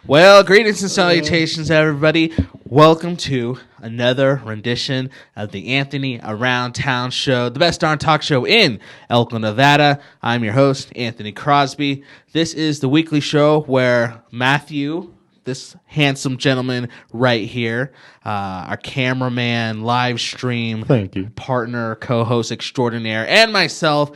Well, greetings and salutations, everybody. Welcome to another rendition of the Anthony Around Town Show, the best darn talk show in Elko, Nevada. I'm your host, Anthony Crosby. This is the weekly show where Matthew, this handsome gentleman right here, our cameraman, live stream partner, co-host extraordinaire, and myself,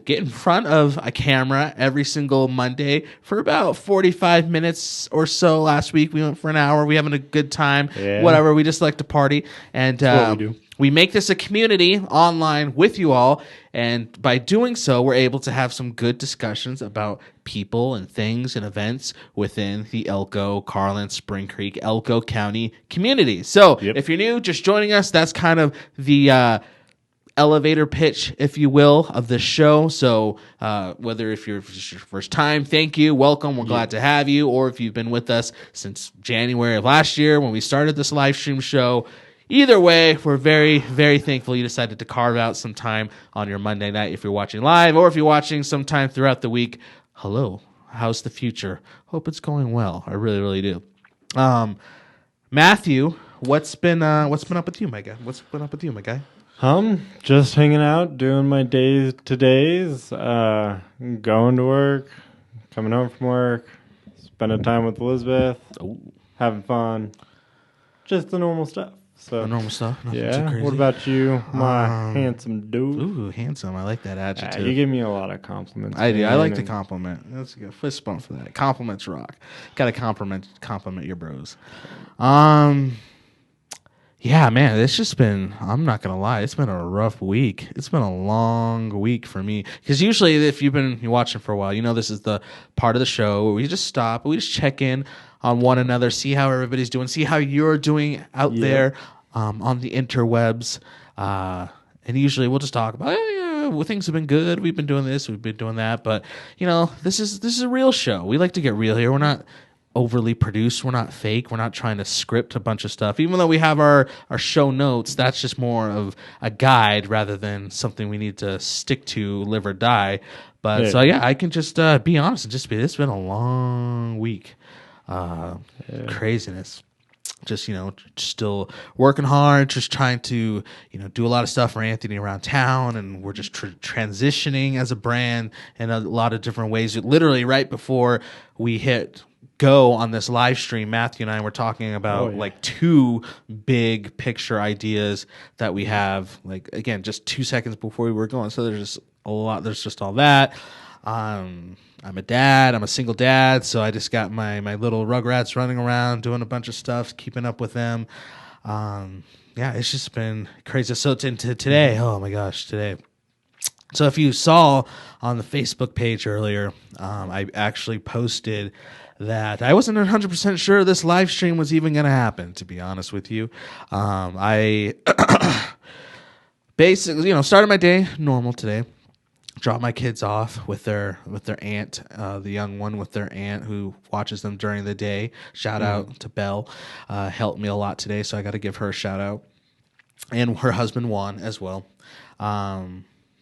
get in front of a camera every single Monday for about 45 minutes or so. Last week we went for an hour. We're having a good time. Yeah. Whatever. We just like to party. And we make this a community online with you all. And by doing so, we're able to have some good discussions about people and things and events within the Elko, Carlin, Spring Creek, Elko County community. So if you're new, just joining us, that's kind of the elevator pitch, if you will, of this show. So whether if it's your first time, thank you, welcome, we're glad to have you, or if you've been with us since January of last year when we started this live stream show, either way, we're very, very thankful you decided to carve out some time on your Monday night if you're watching live, or if you're watching sometime throughout the week. Hello, how's the future? Hope it's going well. I really, really do. Matthew, what's been up with you, my guy? What's been up with you, my guy? Just hanging out, doing my days, going to work, coming home from work, spending time with Elizabeth, having fun, just the normal stuff. So the normal stuff. Yeah. What about you, my handsome dude? Ooh, handsome. I like that adjective. You give me a lot of compliments. I do. I like to compliment. That's a good fist bump for that. Compliments rock. Got to compliment your bros. Yeah, man, it's just been, I'm not going to lie, it's been a rough week. It's been a long week for me. Because usually if you've been watching for a while, you know this is the part of the show where we just stop, we just check in on one another, see how everybody's doing, see how you're doing out there on the interwebs. And usually we'll just talk about, things have been good, we've been doing this, we've been doing that. But, this is a real show. We like to get real here. We're not overly produced. We're not fake. We're not trying to script a bunch of stuff. Even though we have our show notes, that's just more of a guide rather than something we need to stick to, live or die. But I can just be honest and just be, it's been a long week. Craziness. Just, still working hard, just trying to, do a lot of stuff for Anthony Around Town. And we're just transitioning as a brand in a lot of different ways. Literally right before we hit go on this live stream, Matthew and I were talking about like two big picture ideas that we have, like, again, just 2 seconds before we were going. So there's just a lot, there's just all that. I'm a dad, I'm a single dad. So I just got my little rugrats running around, doing a bunch of stuff, keeping up with them. It's just been crazy. So today, oh my gosh, today. So if you saw on the Facebook page earlier, I actually posted that I wasn't 100% sure this live stream was even going to happen, to be honest with you. I basically, started my day normal today. Dropped my kids off with their aunt, the young one with their aunt who watches them during the day. Shout out to Belle. Helped me a lot today, so I got to give her a shout out. And her husband Juan as well.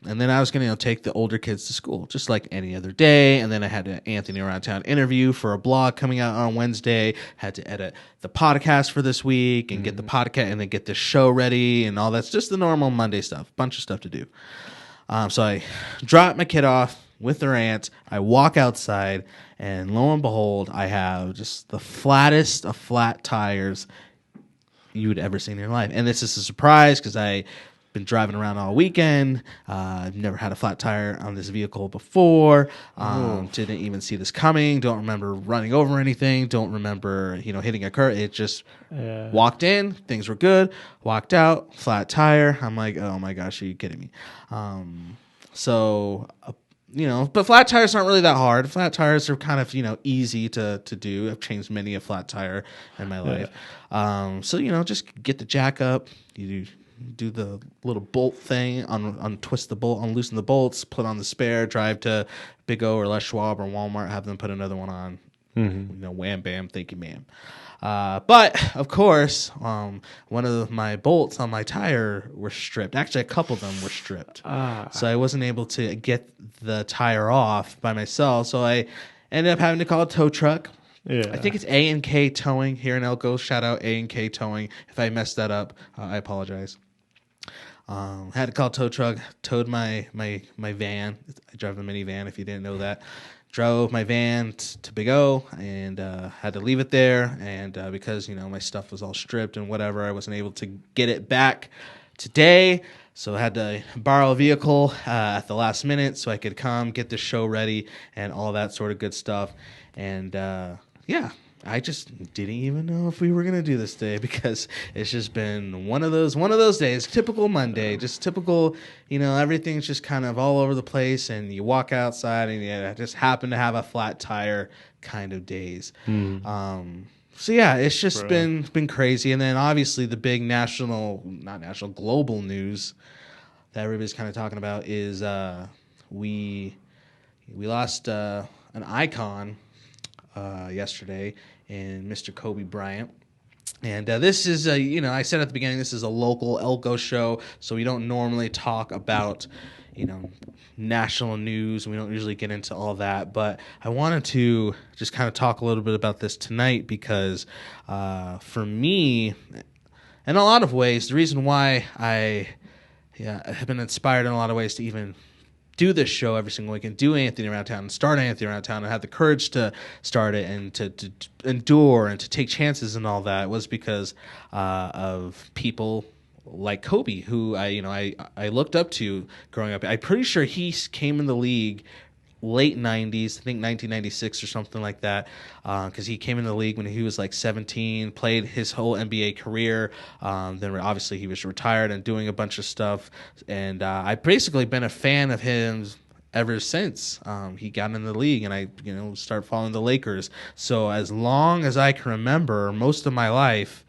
And then I was going to take the older kids to school, just like any other day. And then I had an Anthony Around Town interview for a blog coming out on Wednesday. Had to edit the podcast for this week and get the podcast and then get the show ready and all that's just the normal Monday stuff. Bunch of stuff to do. So I dropped my kid off with their aunt. I walk outside, and lo and behold, I have just the flattest of flat tires you would ever see in your life. And this is a surprise because I've been driving around all weekend. I've never had a flat tire on this vehicle before. Didn't even see this coming. Don't remember running over anything. Don't remember, hitting a curb. It just walked in. Things were good. Walked out. Flat tire. I'm like, oh my gosh, are you kidding me? But flat tires aren't really that hard. Flat tires are kind of, easy to do. I've changed many a flat tire in my life. Just get the jack up. You do the little bolt thing, untwist the bolt, unloosen the bolts, put on the spare, drive to Big O or Les Schwab or Walmart, have them put another one on. Wham, bam, thank you, ma'am. But, of course, one of my bolts on my tire were stripped. Actually, a couple of them were stripped. So I wasn't able to get the tire off by myself. So I ended up having to call a tow truck. Yeah. I think it's A&K Towing here in Elko. Shout out A&K Towing. If I messed that up, I apologize. Had to call tow truck, towed my van. I drive a minivan, if you didn't know that. Drove my van to Big O and had to leave it there. And because, my stuff was all stripped and whatever, I wasn't able to get it back today. So I had to borrow a vehicle at the last minute so I could come, get the show ready, and all that sort of good stuff. And I just didn't even know if we were gonna do this day because it's just been one of those days. Typical Monday, just typical. Everything's just kind of all over the place, and you walk outside and you just happen to have a flat tire kind of days. So yeah, it's just been crazy. And then obviously the big global news that everybody's kind of talking about is we lost an icon yesterday in Mr. Kobe Bryant. And this is, I said at the beginning, this is a local Elko show, so we don't normally talk about, national news. We don't usually get into all that. But I wanted to just kind of talk a little bit about this tonight because for me, in a lot of ways, the reason why I have been inspired in a lot of ways to even do this show every single week and do Anthony Around Town and start Anthony Around Town and have the courage to start it and to endure and to take chances and all that was because of people like Kobe, who I looked up to growing up. I'm pretty sure he came in the league late 90s, I think 1996 or something like that, because he came in the league when he was like 17, played his whole NBA career. Then obviously he was retired and doing a bunch of stuff. And I've basically been a fan of him ever since he got in the league, and I started following the Lakers. So as long as I can remember, most of my life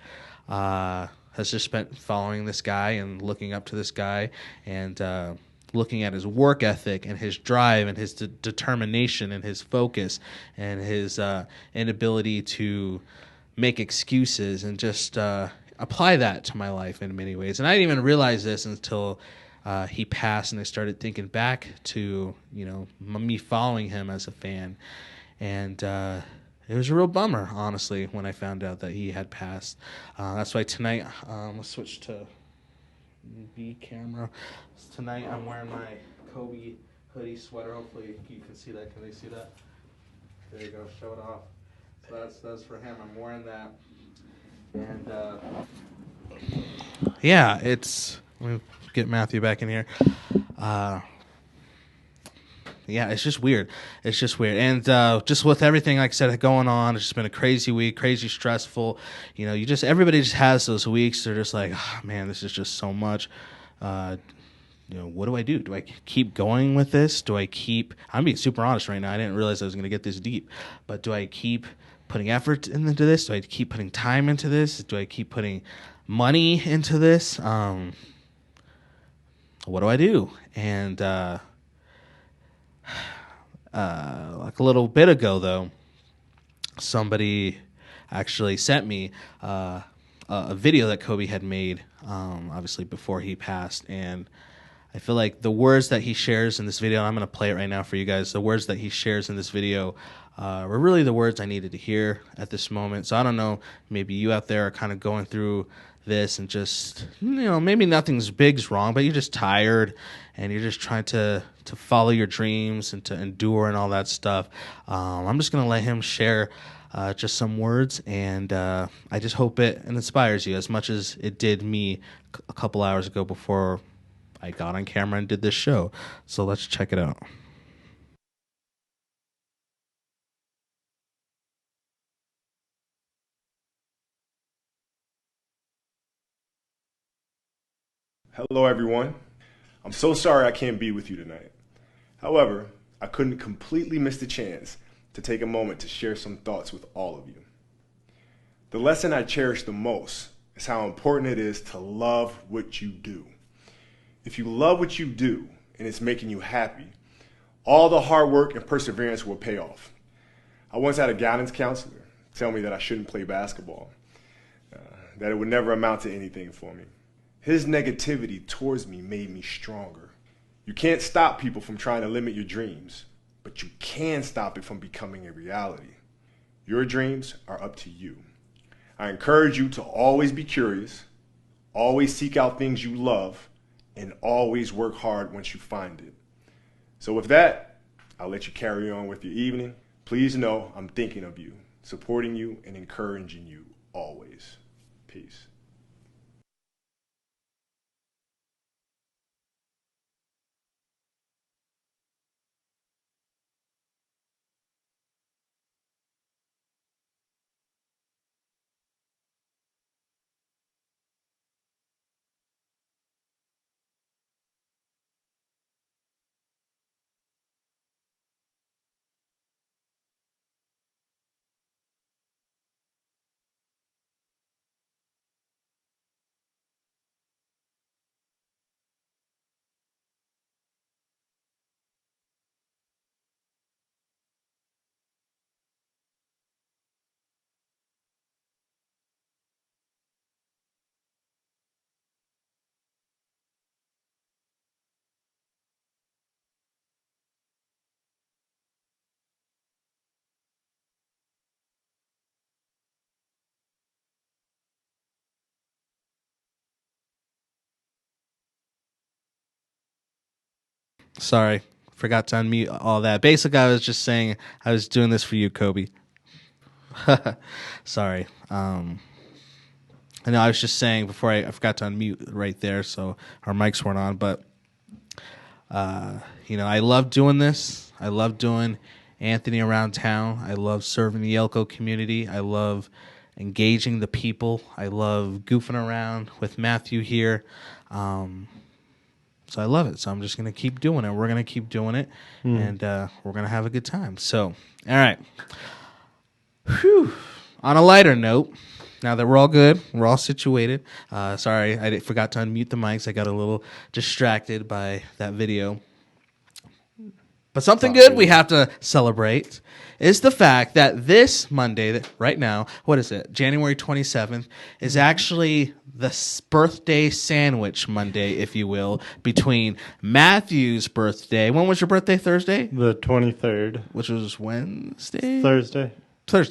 has just spent following this guy and looking up to this guy and looking at his work ethic and his drive and his determination and his focus and his inability to make excuses and just apply that to my life in many ways. And I didn't even realize this until he passed, and I started thinking back to me following him as a fan. And it was a real bummer, honestly, when I found out that he had passed. That's why tonight, let's switch to B camera. Tonight I'm wearing my Kobe hoodie sweater. Hopefully you can see that. Can they see that? There you go. Show it off. So that's for him. I'm wearing that. And let me get Matthew back in here. It's just weird. And just with everything, like I said, going on, it's just been a crazy week, crazy stressful. Everybody just has those weeks. They're just like, oh, man, this is just so much. What do I do? Do I keep going with this? I'm being super honest right now. I didn't realize I was going to get this deep. But do I keep putting effort into this? Do I keep putting time into this? Do I keep putting money into this? What do I do? And like a little bit ago, though, somebody actually sent me a video that Kobe had made, obviously before he passed, and I feel like the words that he shares in this video, and I'm going to play it right now for you guys, the words that he shares in this video were really the words I needed to hear at this moment. So I don't know, maybe you out there are kind of going through this and just, maybe nothing's big's wrong, but you're just tired and you're just trying to follow your dreams and to endure and all that stuff. I'm just going to let him share just some words, and I just hope it inspires you as much as it did me a couple hours ago before I got on camera and did this show. So let's check it out. Hello, everyone. I'm so sorry I can't be with you tonight. However, I couldn't completely miss the chance to take a moment to share some thoughts with all of you. The lesson I cherish the most is how important it is to love what you do. If you love what you do and it's making you happy, all the hard work and perseverance will pay off. I once had a guidance counselor tell me that I shouldn't play basketball, that it would never amount to anything for me. His negativity towards me made me stronger. You can't stop people from trying to limit your dreams, but you can stop it from becoming a reality. Your dreams are up to you. I encourage you to always be curious, always seek out things you love, and always work hard once you find it. So with that, I'll let you carry on with your evening. Please know I'm thinking of you, supporting you, and encouraging you always. Peace. Sorry, forgot to unmute all that. Basically, I was just saying I was doing this for you, Kobe. Sorry. I know I was just saying before I forgot to unmute right there, so our mics weren't on. But I love doing this. I love doing Anthony around town. I love serving the Elko community. I love engaging the people. I love goofing around with Matthew here. So I love it. So I'm just going to keep doing it. We're going to keep doing it, and we're going to have a good time. So, all right. Whew. On a lighter note, now that we're all good, we're all situated. Sorry, I forgot to unmute the mics. I got a little distracted by that video. But something good we have to celebrate is the fact that this Monday, right now, what is it, January 27th, is actually the birthday sandwich Monday, if you will, between Matthew's birthday. When was your birthday? Thursday? The 23rd. Which was Wednesday? Thursday,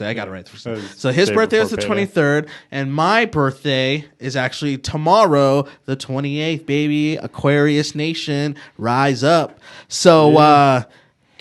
I got it right. So his birthday was the 23rd, and my birthday is actually tomorrow, the 28th, baby. Aquarius Nation, rise up. So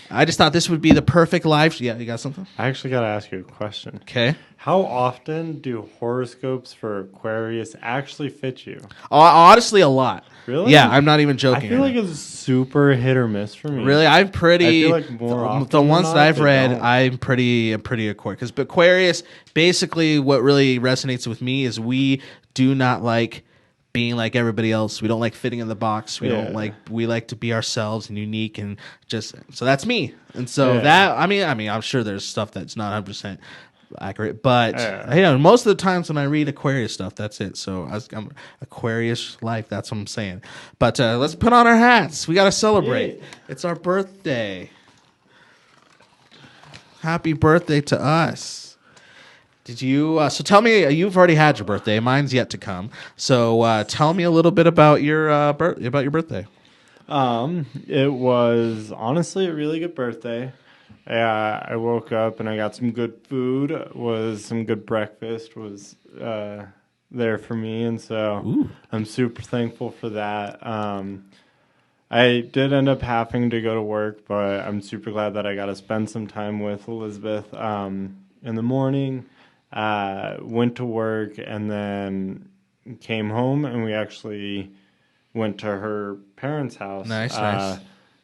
I just thought this would be the perfect live. Yeah, you got something? I actually got to ask you a question. Okay. How often do horoscopes for Aquarius actually fit you? Honestly, a lot. Really? Yeah, I'm not even joking. I feel like it's super hit or miss for me. Really, I'm pretty. I feel like more often the ones than that not, I've they read, don't. I'm pretty Aquarius. Because Aquarius, basically, what really resonates with me is we do not like being like everybody else. We don't like fitting in the box. We like to be ourselves and unique, and just so that's me. And so that I mean, I'm sure there's stuff that's not 100% accurate, but most of the times when I read Aquarius stuff, that's it. So I'm Aquarius life. That's what I'm saying. But let's put on our hats. We got to celebrate. It's our birthday. Happy birthday to us. Did you? So tell me. You've already had your birthday. Mine's yet to come. So tell me a little bit about your birthday. It was honestly a really good birthday. I woke up and I got some good food. Was some good breakfast. Was there for me, and so I'm super thankful for that. I did end up having to go to work, but I'm super glad that I got to spend some time with Elizabeth in the morning. Went to work and then came home, and we actually went to her parents' house. Nice.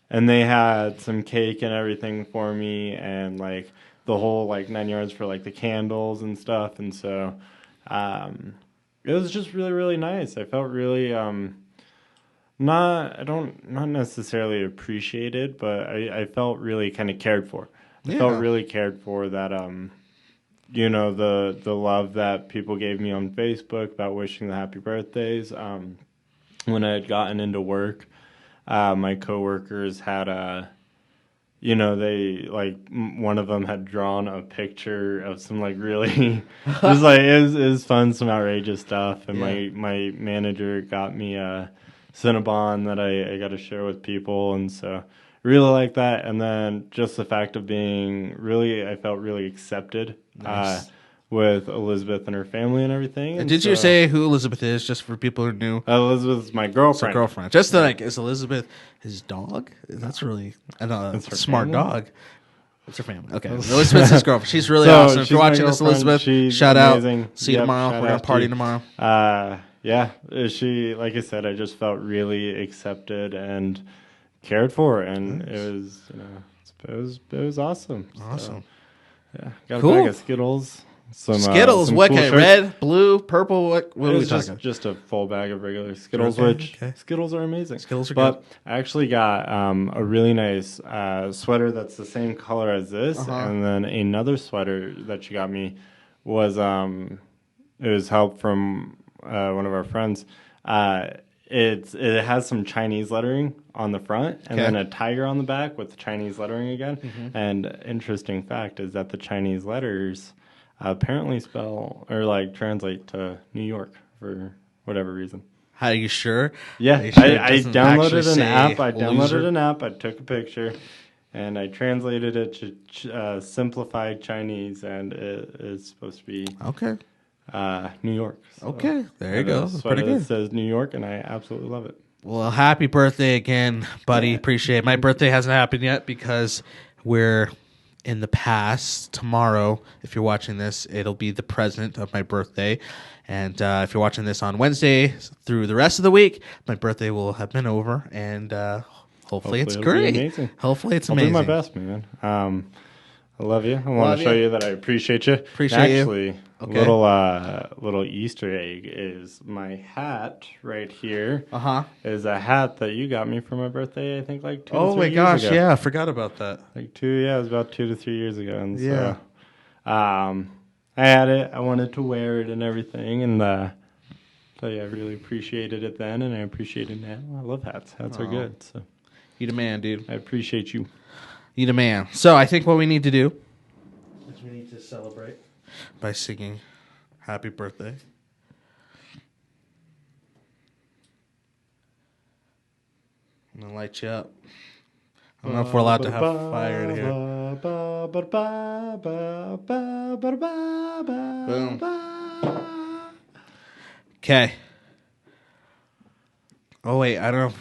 And they had some cake and everything for me, and like the whole 9 yards for like the candles and stuff. And so it was just really, really nice. I felt really not necessarily appreciated, but I felt really kind of cared for. I felt really cared for that. The love that people gave me on Facebook about wishing the happy birthdays. When I had gotten into work, my coworkers had one of them had drawn a picture of some really just it was fun, some outrageous stuff, and my manager got me a Cinnabon that I got to share with people, and so really like that. And then just the fact of being I felt really accepted Nice. With Elizabeth and her family and everything. And did you say who Elizabeth is, just for people who are new? Elizabeth's my girlfriend. It's a girlfriend. Just like, is Elizabeth his dog? That's really a smart family? dog. It's her family. Okay. Elizabeth's his girlfriend. She's really awesome. If you're watching this, Elizabeth, shout amazing. out. See you tomorrow. We're going to party tomorrow. Yeah. She, like I said, I just felt really accepted and cared for. And it was awesome. Awesome. So, yeah. Got Cool. a bag of Skittles. Skittles, some what cool kind? shirts. Red, blue, purple? What are we talking? Just a full bag of regular Skittles, Skittles are amazing. Skittles are but good. I actually got a really nice sweater that's the same color as this, and then another sweater that she got me was it was help from one of our friends. It has some Chinese lettering on the front and then a tiger on the back with the Chinese lettering again. Mm-hmm. And interesting fact is that the Chinese letters apparently spell or like translate to New York for whatever reason. Are you sure? Yeah, you sure I downloaded an app. Loser? I took a picture, and I translated it to simplified Chinese, and it is supposed to be New York. So okay, there you go. That's pretty good. It says New York, and I absolutely love it. Well, happy birthday again, buddy. Yeah. Appreciate it. My birthday hasn't happened yet because we're in the past. Tomorrow, if you're watching this, it'll be the present of my birthday. And if you're watching this on Wednesday through the rest of the week, my birthday will have been over. And hopefully it's great. Hopefully it's amazing. I'll do my best, man. I love you. I want to show you that I appreciate you. Actually, little Easter egg is my hat right here. Is a hat that you got me for my birthday. I think like 2 to 3 years ago. Oh my gosh, yeah, I forgot about that. It was about 2 to 3 years ago. And so, I had it. I wanted to wear it and everything, and tell you I really appreciated it then, and I appreciate it now. I love hats. Hats are good. So, you the man, dude. I appreciate you. You the man. So I think what we need to do is we need to celebrate by singing Happy Birthday. I'm going to light you up. I don't know if we're allowed to have fire in here. Boom. Okay. Oh, wait. I don't know.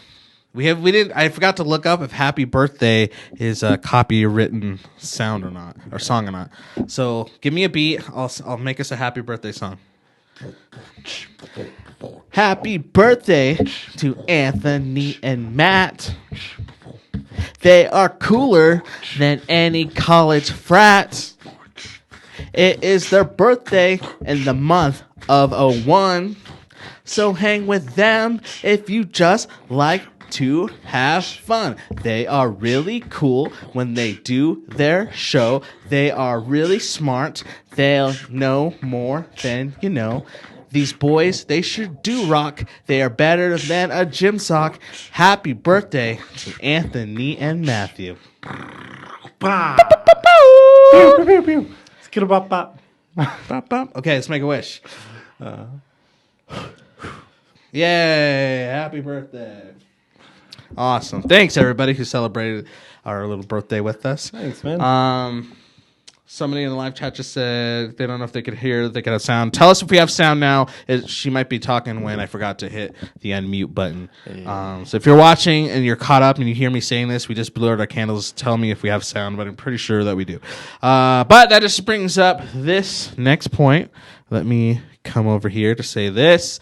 I forgot to look up if Happy Birthday is a copywritten sound or not, or song or not. So give me a beat. I'll make us a Happy Birthday song. Happy birthday to Anthony and Matt. They are cooler than any college frat. It is their birthday in the month of 01. So hang with them if you just like to have fun. They are really cool when they do their show. They are really smart. They'll know more than you know. These boys, they sure do rock. They are better than a gym sock. Happy birthday to Anthony and Matthew. Okay, let's make a wish. Yay, happy birthday. Awesome. Thanks, everybody who celebrated our little birthday with us. Thanks, man. Somebody in the live chat just said they don't know if they could hear, they could have sound. Tell us if we have sound now. She might be talking when I forgot to hit the unmute button. So if you're watching and you're caught up and you hear me saying this, we just blew out our candles. Tell me if we have sound, but I'm pretty sure that we do. But that just brings up this next point. Let me come over here to say this.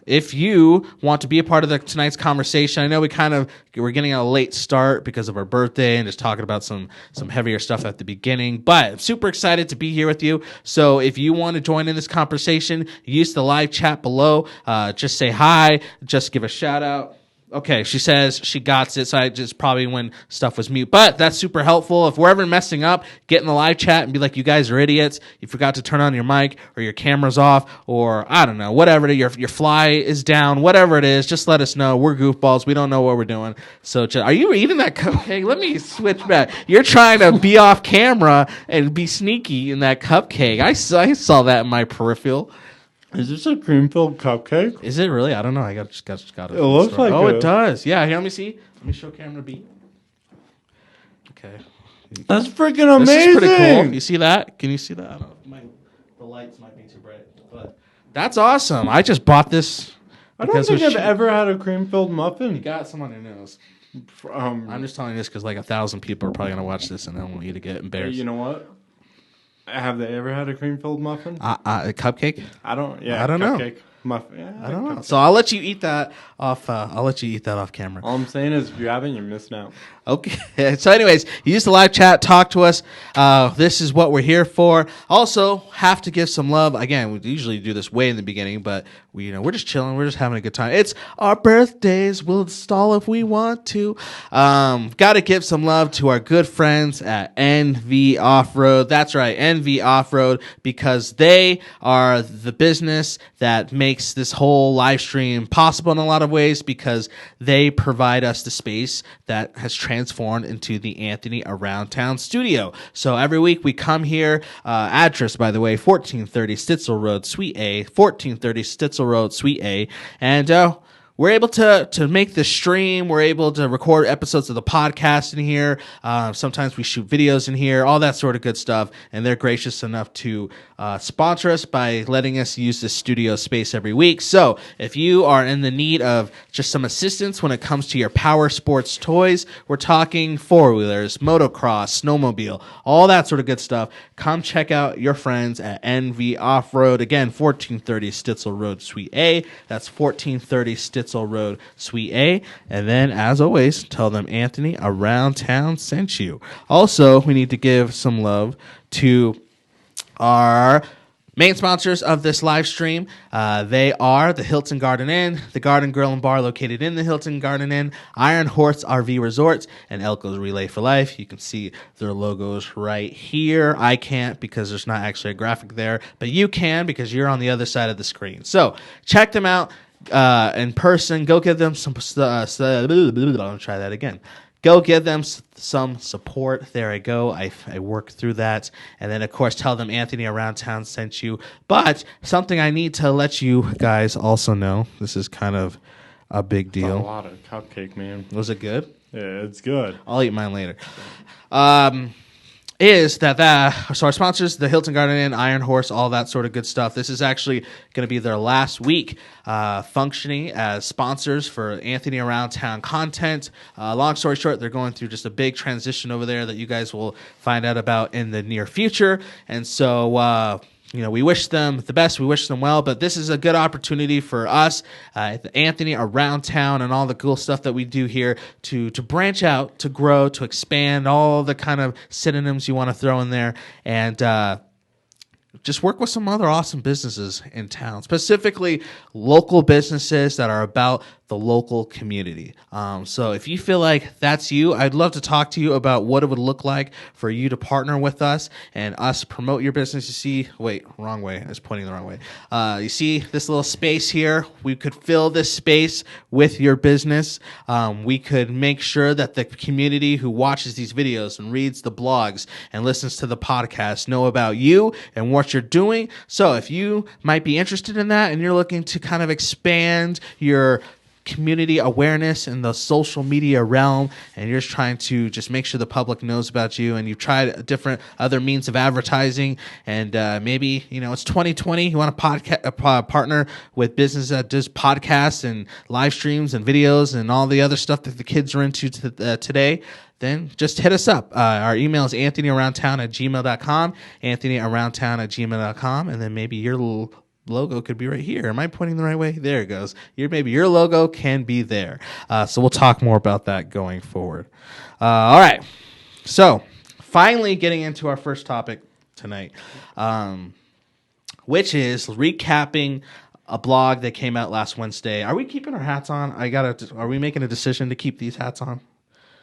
If you want to be a part of tonight's conversation, I know we're getting a late start because of our birthday and just talking about some heavier stuff at the beginning, but I'm super excited to be here with you. So if you want to join in this conversation, use the live chat below. Just say hi, just give a shout out. Okay, she says she got it, so I just probably when stuff was mute. But that's super helpful. If we're ever messing up, get in the live chat and be like, you guys are idiots. You forgot to turn on your mic or your camera's off or, I don't know, whatever. Your fly is down, whatever it is, just let us know. We're goofballs. We don't know what we're doing. So are you eating that cupcake? Let me switch back. You're trying to be off camera and be sneaky in that cupcake. I saw that in my peripheral. Is this a cream-filled cupcake? Is it really? I don't know. I just got it. It looks like it does. Yeah, here, let me see. Let me show camera B. Okay. That's freaking amazing. This is pretty cool. You see that? Can you see that? I don't know. The lights might be too bright, but that's awesome. I just bought this. I don't think I've ever had a cream-filled muffin. You got some on your nose. I'm just telling you this because like 1,000 people are probably gonna watch this, and I don't want you to get embarrassed. You know what? Have they ever had a cream-filled muffin? A cupcake? I don't cupcake. Know. Muffin. Yeah, I don't know. So I'll let you eat that off. I'll let you eat that off camera. All I'm saying is, if you haven't, you're missing out. Okay. So, anyways, use the live chat. Talk to us. This is what we're here for. Also, have to give some love. Again, we usually do this way in the beginning, but we're just chilling. We're just having a good time. It's our birthdays. We'll stall if we want to. Got to give some love to our good friends at NV Off-Road. That's right, NV Off-Road, because they are the business that makes this whole live stream possible in a lot of ways, because they provide us the space that has transformed into the Anthony Around Town studio. So every week we come here, address, by the way, 1430 Stitzel Road, Suite A, 1430 Stitzel Road, Suite A, and we're able to make the stream. We're able to record episodes of the podcast in here. Sometimes we shoot videos in here, all that sort of good stuff. And they're gracious enough to sponsor us by letting us use this studio space every week. So if you are in the need of just some assistance when it comes to your power sports toys, we're talking four-wheelers, motocross, snowmobile, all that sort of good stuff, come check out your friends at NV Off-Road. Again, 1430 Stitzel Road, Suite A. That's 1430 Stitzel Road, Suite A. And then, as always, tell them Anthony Around Town sent you. Also, we need to give some love to our main sponsors of this live stream. They are the Hilton Garden Inn, the Garden Grill and Bar located in the Hilton Garden Inn, Iron Horse RV Resorts, and Elko's Relay for Life. You can see their logos right here. I can't because there's not actually a graphic there, but you can because you're on the other side of the screen. So check them out in person. Go give them some I'll try that again. Go give them some support. There I go. I work through that. And then, of course, tell them Anthony Around Town sent you. But something I need to let you guys also know, this is kind of a big deal. That's a lot of cupcake, man. Was it good? Yeah, it's good. I'll eat mine later. Is that so our sponsors, the Hilton Garden Inn, Iron Horse, all that sort of good stuff. This is actually going to be their last week functioning as sponsors for Anthony Around Town content. Long story short, they're going through just a big transition over there that you guys will find out about in the near future. And so we wish them the best. We wish them well, but this is a good opportunity for us, Anthony Around Town, and all the cool stuff that we do here to branch out, to grow, to expand, all the kind of synonyms you want to throw in there, and just work with some other awesome businesses in town, specifically local businesses that are about the local community. So if you feel like that's you, I'd love to talk to you about what it would look like for you to partner with us and us promote your business. You see, wrong way. I was pointing the wrong way. You see this little space here? We could fill this space with your business. We could make sure that the community who watches these videos and reads the blogs and listens to the podcast know about you and what you're doing. So if you might be interested in that and you're looking to kind of expand your community awareness in the social media realm, and you're just trying to just make sure the public knows about you, and you've tried different other means of advertising, and maybe it's 2020, you want to partner with business that does podcasts and live streams and videos and all the other stuff that the kids are into today, then just hit us up. Our email is anthonyaroundtown@gmail.com, anthonyaroundtown@gmail.com, and then maybe your little logo could be right here. Am I pointing the right way? There it goes. Maybe your logo can be there. So we'll talk more about that going forward. All right. So finally getting into our first topic tonight, which is recapping a blog that came out last Wednesday. Are we keeping our hats on? Are we making a decision to keep these hats on?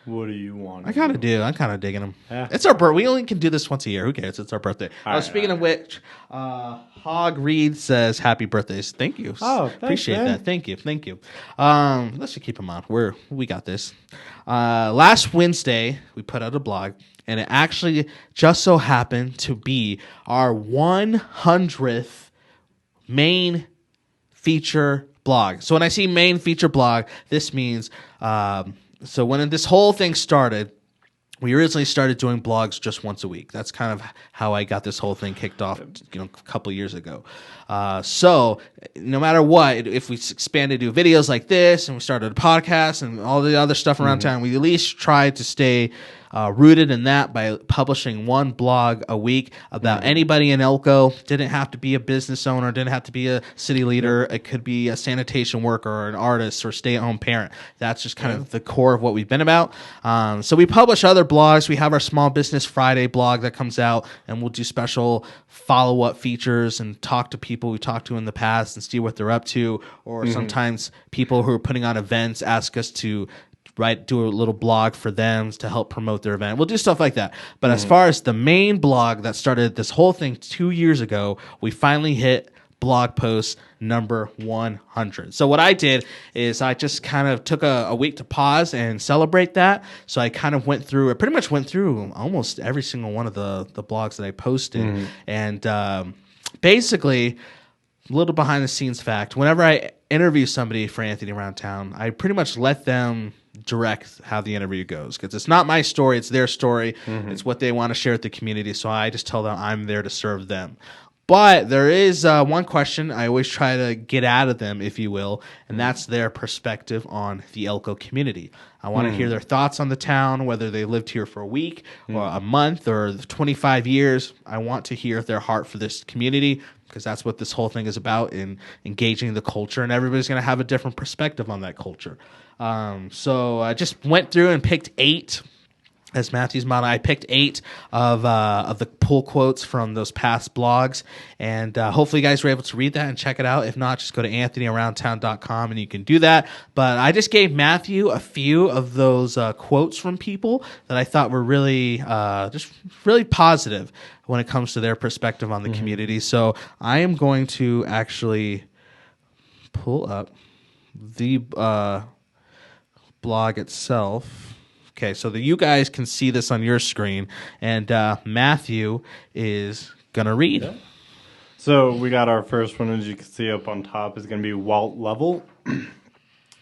What do you want? I kind of do. I'm kind of digging them. Yeah. It's our birthday. We only can do this once a year. Who cares? It's our birthday. Speaking of which, Hog Reed says happy birthdays. Thank you. Oh, thanks, appreciate man. that. Thank you. Let's just keep them on. We got this. Last Wednesday we put out a blog, and it actually just so happened to be our 100th main feature blog. So when I see main feature blog, this means so when this whole thing started, we originally started doing blogs just once a week. That's kind of how I got this whole thing kicked off, a couple years ago. So no matter what, if we expanded to do videos like this and we started a podcast and all the other stuff around town, we at least tried to stay rooted in that by publishing one blog a week about anybody in Elko. Didn't have to be a business owner, didn't have to be a city leader. It could be a sanitation worker or an artist or stay-at-home parent. That's just kind of the core of what we've been about. So we publish other blogs. We have our Small Business Friday blog that comes out, and we'll do special follow-up features and talk to people we talked to in the past and see what they're up to. Or sometimes people who are putting on events ask us to do a little blog for them to help promote their event. We'll do stuff like that. But as far as the main blog that started this whole thing 2 years ago, we finally hit blog post number 100. So what I did is I just kind of took a week to pause and celebrate that. So I kind of pretty much went through almost every single one of the blogs that I posted. And basically, a little behind the scenes fact, whenever I interview somebody for Anthony Around Town, I pretty much let them direct how the interview goes, because it's not my story, it's their story. It's what they want to share with the community, so I just tell them I'm there to serve them. But there is one question I always try to get out of them, if you will, and that's their perspective on the Elko community. I want to hear their thoughts on the town, whether they lived here for a week or a month or 25 years. I want to hear their heart for this community, because that's what this whole thing is about, in engaging the culture, and everybody's going to have a different perspective on that culture. So I just went through and picked 8. As Matthew's model, I picked 8 of the pull quotes from those past blogs, and hopefully you guys were able to read that and check it out. If not, just go to anthonyaroundtown.com and you can do that. But I just gave Matthew a few of those quotes from people that I thought were really just really positive when it comes to their perspective on the community. So I am going to actually pull up the blog itself. Okay, so that you guys can see this on your screen, and Matthew is going to read. Yeah. So we got our first one, as you can see up on top, is going to be Walt Level.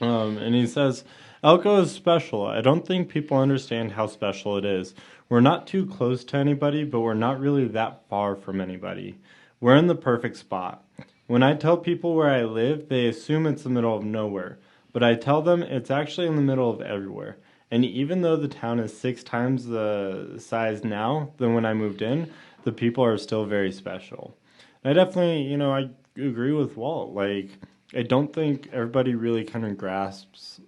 And he says, Elko is special. I don't think people understand how special it is. We're not too close to anybody, but we're not really that far from anybody. We're in the perfect spot. When I tell people where I live, they assume it's the middle of nowhere. But I tell them it's actually in the middle of everywhere. And even though the town is 6 times the size now than when I moved in, the people are still very special. And I definitely, I agree with Walt. Like, I don't think everybody really kind of grasps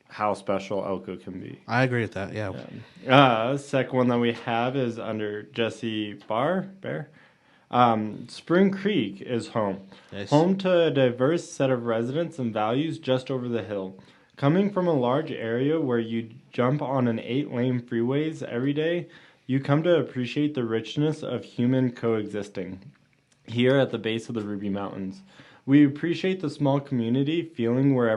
how special Elko can be. I agree with that, yeah. Second one that we have is under Jesse Bear. Spring Creek is home. Nice. Home to a diverse set of residents and values just over the hill. Coming from a large area where you jump on an 8-lane freeways every day, you come to appreciate the richness of human coexisting here at the base of the Ruby Mountains. We appreciate the small community feeling where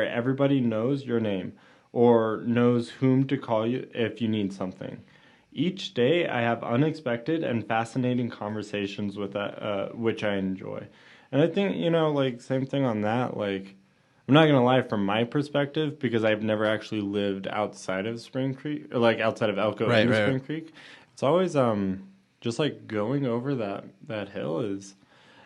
everybody knows your name or knows whom to call you if you need something. Each day I have unexpected and fascinating conversations with which I enjoy. And I think, same thing on that, I'm not going to lie, from my perspective, because I've never actually lived outside of Spring Creek, or outside of Elko Spring Creek. It's always just going over that hill is,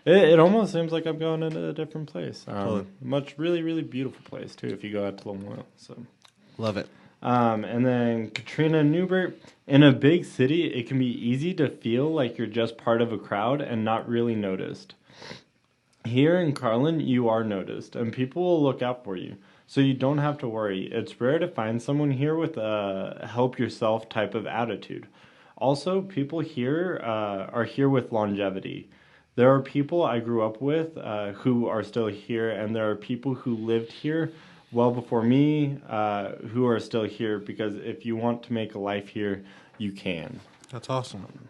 it almost seems like I'm going into a different place. Really, really beautiful place, too, if you go out to Lemoyle. So. Love it. And then Katrina Newbert, in a big city, it can be easy to feel like you're just part of a crowd and not really noticed. Here in Carlin, you are noticed, and people will look out for you, so you don't have to worry. It's rare to find someone here with a help-yourself type of attitude. Also, people here are here with longevity. There are people I grew up with who are still here, and there are people who lived here well before me who are still here, because if you want to make a life here, you can. That's awesome.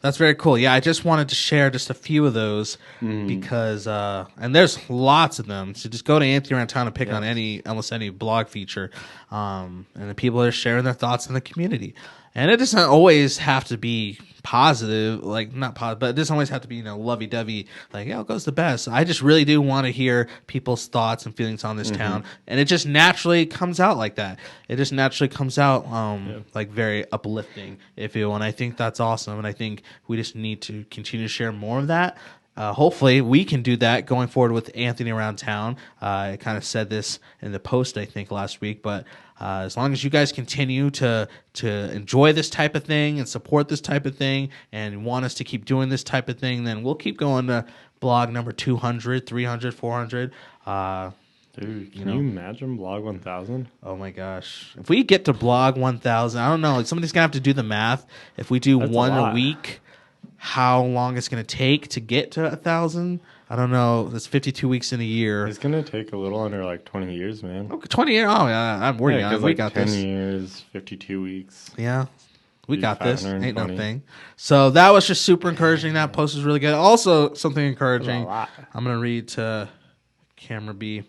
That's very cool. Yeah, I just wanted to share just a few of those because, and there's lots of them. So just go to Anthony Around Town and pick on almost any blog feature, and the people are sharing their thoughts in the community. And it doesn't always have to be positive, like not positive, but it doesn't always have to be, lovey-dovey, like, Elko's the best. I just really do want to hear people's thoughts and feelings on this town. And it just naturally comes out like that. It just naturally comes out like very uplifting, if you will. And I think that's awesome. And I think we just need to continue to share more of that. Hopefully we can do that going forward with Anthony Around Town. I kind of said this in the post, I think, last week, but as long as you guys continue to enjoy this type of thing and support this type of thing and want us to keep doing this type of thing, then we'll keep going to blog number 200, 300, 400. Dude, can you imagine blog 1000? Oh my gosh. If we get to blog 1000, I don't know. Somebody's going to have to do the math. If we do one a week, how long it's going to take to get to 1,000. I don't know. That's 52 weeks in a year. It's going to take a little under like 20 years, man. Okay, 20 years? Oh, yeah. I'm working on it. We got 10 this. 10 years, 52 weeks. Yeah. We got this. Ain't no thing. So that was just super encouraging. That post was really good. Also, something encouraging I'm going to read to Camera B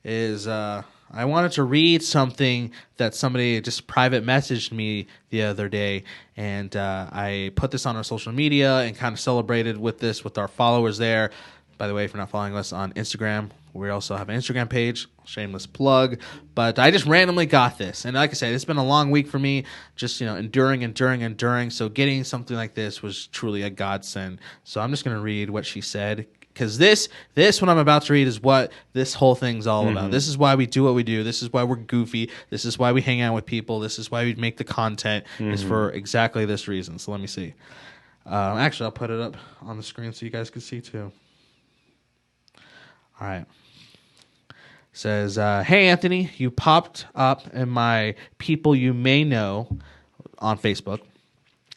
is I wanted to read something that somebody just private messaged me the other day, and I put this on our social media and kind of celebrated with this with our followers there. By the way, if you're not following us on Instagram, we also have an Instagram page, shameless plug, but I just randomly got this. And like I said, it's been a long week for me, just, enduring. So getting something like this was truly a godsend. So I'm just going to read what she said, because this what I'm about to read is what this whole thing's all about. This is why we do what we do. This is why we're goofy. This is why we hang out with people. This is why we make the content, is for exactly this reason. So let me see. Actually, I'll put it up on the screen so you guys can see too. All right. Says, hey, Anthony, you popped up in my People You May Know on Facebook,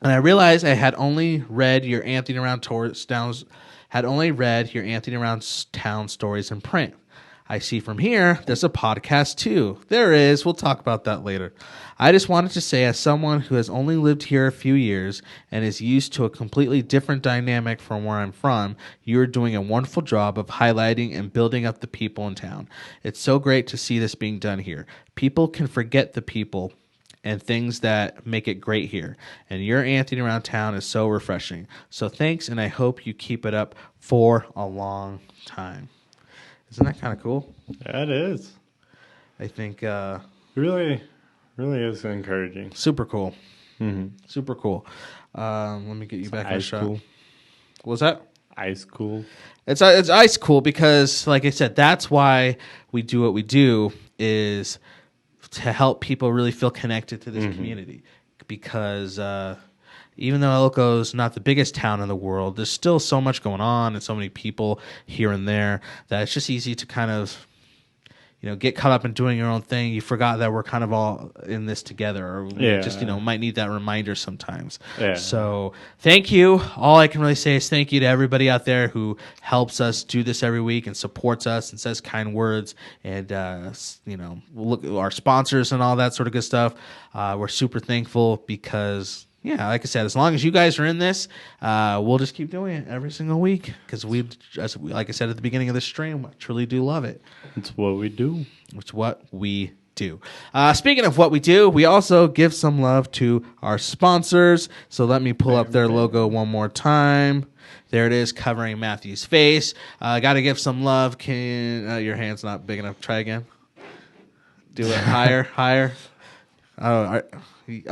and I realized I had only read your Anthony Around Town stories in print. I see from here there's a podcast too. There is. We'll talk about that later. I just wanted to say, as someone who has only lived here a few years and is used to a completely different dynamic from where I'm from, you're doing a wonderful job of highlighting and building up the people in town. It's so great to see this being done here. People can forget the people and things that make it great here. And your Anthony Around Town is so refreshing. So thanks, and I hope you keep it up for a long time. Isn't that kind of cool? Yeah, it is. I think really is encouraging. Super cool. Mm-hmm. Super cool. Let me get you back in the shot. Cool. What was that? Ice cool. It's ice cool because, like I said, that's why we do what we do, is to help people really feel connected to this community. Because even though Elko's not the biggest town in the world, there's still so much going on and so many people here and there that it's just easy to kind of, get caught up in doing your own thing. You forgot that we're kind of all in this together, or we just, might need that reminder sometimes. Yeah. So thank you. All I can really say is thank you to everybody out there who helps us do this every week and supports us and says kind words, and, look at our sponsors and all that sort of good stuff. We're super thankful because, yeah, like I said, as long as you guys are in this, we'll just keep doing it every single week because like I said at the beginning of the stream, I truly do love it. It's what we do. It's what we do. Speaking of what we do, we also give some love to our sponsors. So let me pull up their logo one more time. There it is, covering Matthew's face. Got to give some love. Your hand's not big enough. Try again. Do it higher. Oh,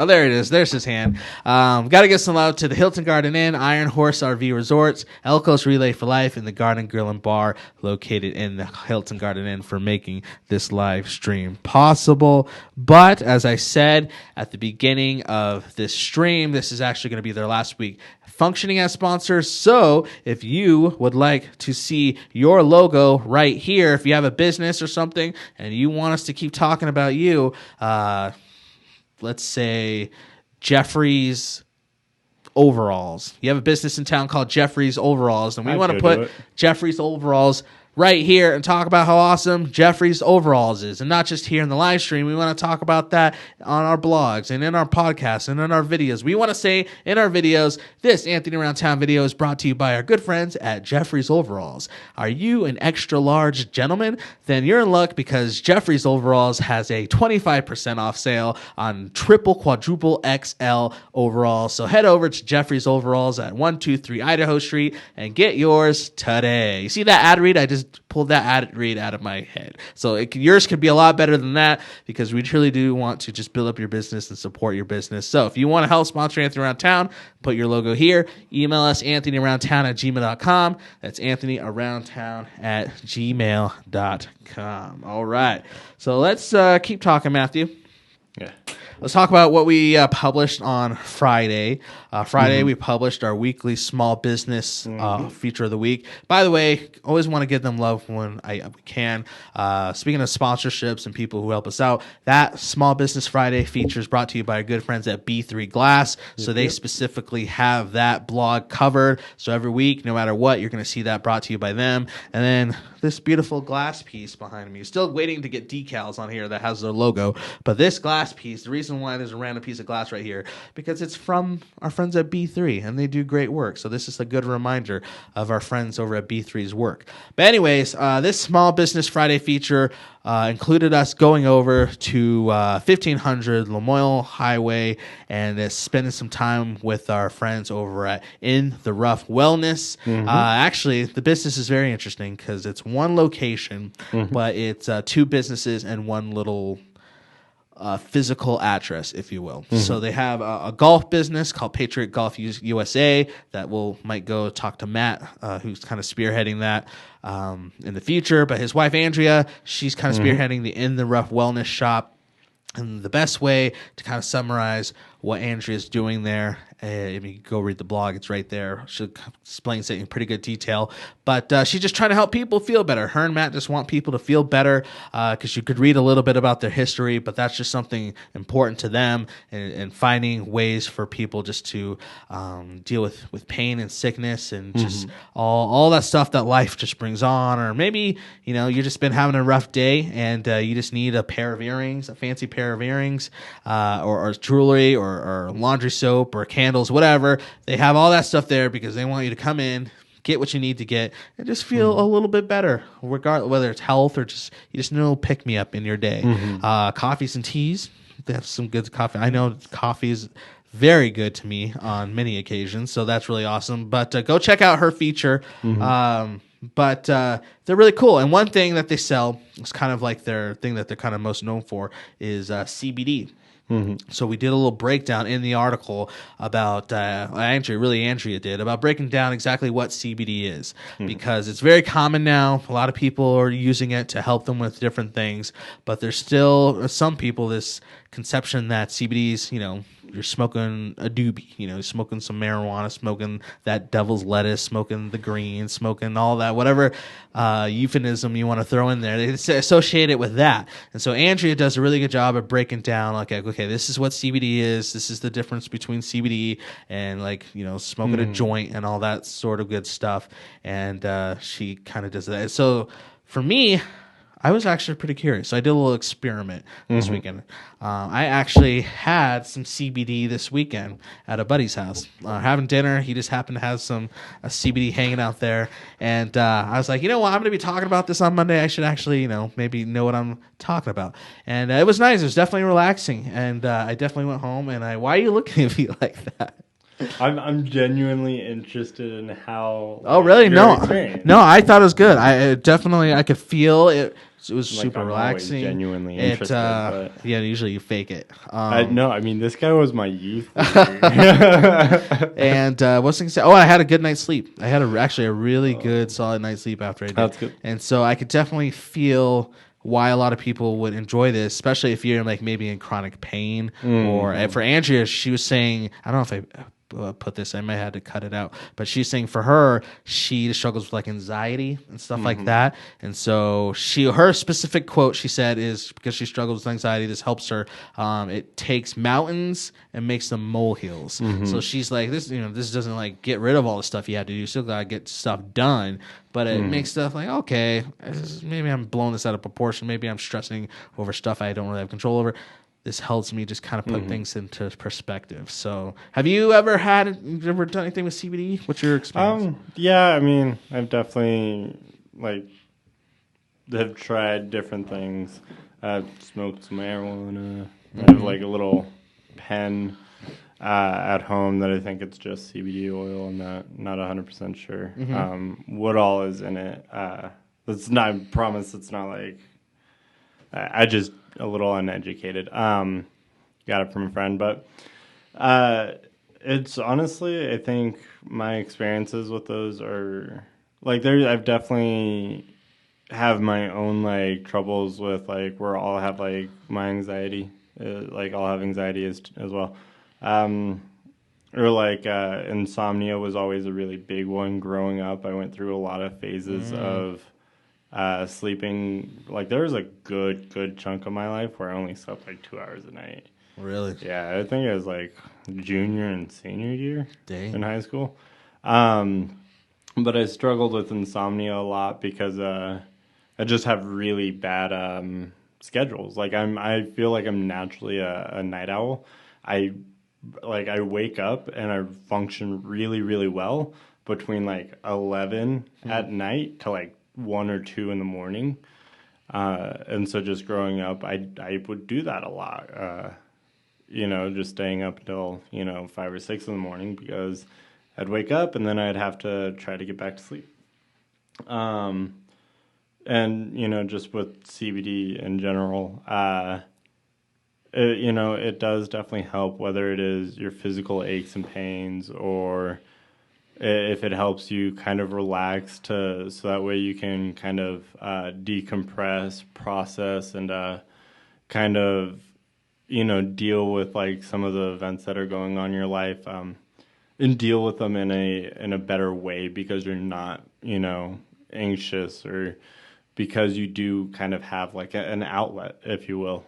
there it is. There's his hand. Got to give some love to the Hilton Garden Inn, Iron Horse RV Resorts, Elko's Relay for Life, and the Garden Grill and Bar located in the Hilton Garden Inn for making this live stream possible. But as I said at the beginning of this stream, this is actually going to be their last week functioning as sponsors. So if you would like to see your logo right here, if you have a business or something and you want us to keep talking about you, let's say Jeffrey's Overalls. You have a business in town called Jeffrey's Overalls, and we want to put Jeffrey's Overalls right here and talk about how awesome Jeffrey's Overalls is. And not just here in the live stream. We want to talk about that on our blogs and in our podcasts and in our videos. We want to say in our videos, this Anthony Around Town video is brought to you by our good friends at Jeffrey's Overalls. Are you an extra large gentleman? Then you're in luck because Jeffrey's Overalls has a 25% off sale on triple, quadruple XL overalls. So head over to Jeffrey's Overalls at 123 Idaho Street and get yours today. You see that ad read? I just pulled that ad read out of my head. So yours could be a lot better than that because we truly do want to just build up your business and support your business. So if you want to help sponsor Anthony Around Town, put your logo here. Email us anthonyaroundtown@gmail.com. That's anthonyaroundtown@gmail.com. All right. So let's keep talking, Matthew. Yeah. Let's talk about what we published on Friday. We published our weekly small business feature of the week. By the way, always want to give them love when we can. Speaking of sponsorships and people who help us out, that Small Business Friday feature is brought to you by our good friends at B3 Glass. So they specifically have that blog covered. So every week, no matter what, you're going to see that brought to you by them. And then this beautiful glass piece behind me. Still waiting to get decals on here that has their logo. But this glass piece, the reason why there's a random piece of glass right here, because it's from our friends at B3, and they do great work. So this is a good reminder of our friends over at B3's work. But anyways, this Small Business Friday feature included us going over to 1500 Lamoille Highway and spending some time with our friends over at In the Rough Wellness. Actually, the business is very interesting because it's one location, but it's two businesses and one little physical address, if you will. So they have a golf business called Patriot Golf USA that might go talk to Matt, who's kind of spearheading that in the future. But his wife, Andrea, she's kind of spearheading the In the Rough Wellness shop. And the best way to kind of summarize what Andrea's doing there, if you go read the blog, it's right there. She explains it in pretty good detail. But she's just trying to help people feel better. Her and Matt just want people to feel better because you could read a little bit about their history, but that's just something important to them and finding ways for people just to deal with pain and sickness and just all that stuff that life just brings on. Or maybe, you've just been having a rough day and you just need a pair of earrings, a fancy pair of earrings or jewelry or laundry soap or candles, whatever. They have all that stuff there because they want you to come in, get what you need to get, and just feel a little bit better, regardless whether it's health or you just know pick me up in your day. Coffees and teas. They have some good coffee. I know coffee is very good to me on many occasions, so that's really awesome. But go check out her feature. But they're really cool. And one thing that they sell is kind of like their thing that they're kind of most known for is CBD. So we did a little breakdown in the article about Andrea did about breaking down exactly what CBD is because it's very common now. A lot of people are using it to help them with different things, but there's still some people this conception that CBD is, you're smoking a doobie, smoking some marijuana, smoking that devil's lettuce, smoking the green, smoking all that, whatever euphemism you want to throw in there. They associate it with that. And so Andrea does a really good job of breaking down, okay, this is what CBD is. This is the difference between CBD and smoking a joint and all that sort of good stuff. And she kind of does that. So for me, I was actually pretty curious. So I did a little experiment this weekend. I actually had some CBD this weekend at a buddy's house. Having dinner, he just happened to have some CBD hanging out there. And I was like, you know what? I'm going to be talking about this on Monday. I should actually, maybe know what I'm talking about. And it was nice. It was definitely relaxing. And I definitely went home. And why are you looking at me like that? I'm genuinely interested in how. Oh, really? No, I thought it was good. I could feel it. It was super relaxing. Genuinely interested. Yeah, usually you fake it. No, I mean this guy was my youth. And what's I say? Oh, I had a good night's sleep. I had actually a really good, solid night's sleep after I did. That's good. And so I could definitely feel why a lot of people would enjoy this, especially if you're maybe in chronic pain or for Andrea, she was saying, I don't know if I put this. I might have to cut it out, but she's saying for her, she struggles with like anxiety and stuff like that, and so her specific quote she said is because she struggles with anxiety, this helps her. It takes mountains and makes them molehills. So she's like, this doesn't like get rid of all the stuff you have to do. You still gotta get stuff done, but it makes stuff like, okay, maybe I'm blowing this out of proportion. Maybe I'm stressing over stuff I don't really have control over. This helps me just kind of put things into perspective. So, have you ever done anything with CBD? What's your experience? Yeah, I mean, I've definitely have tried different things. I've smoked some marijuana. I have like a little pen at home that I think it's just CBD oil. I'm not 100% sure what all is in it. That's not. I promise it's not like. I just a little uneducated. Got it from a friend, but it's honestly, I think my experiences with those are like I've definitely have my own like troubles with like where I'll have like my anxiety, like I'll have anxiety as well, or like insomnia was always a really big one growing up. I went through a lot of phases of. Sleeping, like there was a good chunk of my life where I only slept like 2 hours a night. Really? Yeah, I think it was like junior and senior year in high school. But I struggled with insomnia a lot because I just have really bad schedules. Like I feel like I'm naturally a night owl. I wake up and I function really, really well between like 11 at night to like 1 or 2 in the morning, and so just growing up, I would do that a lot. Just staying up until 5 or 6 in the morning because I'd wake up and then I'd have to try to get back to sleep. And just with CBD in general, it does definitely help whether it is your physical aches and pains or if it helps you kind of relax so that way you can kind of decompress, process, and kind of deal with like some of the events that are going on in your life, and deal with them in a better way because you're not anxious or because you do kind of have like an outlet, if you will.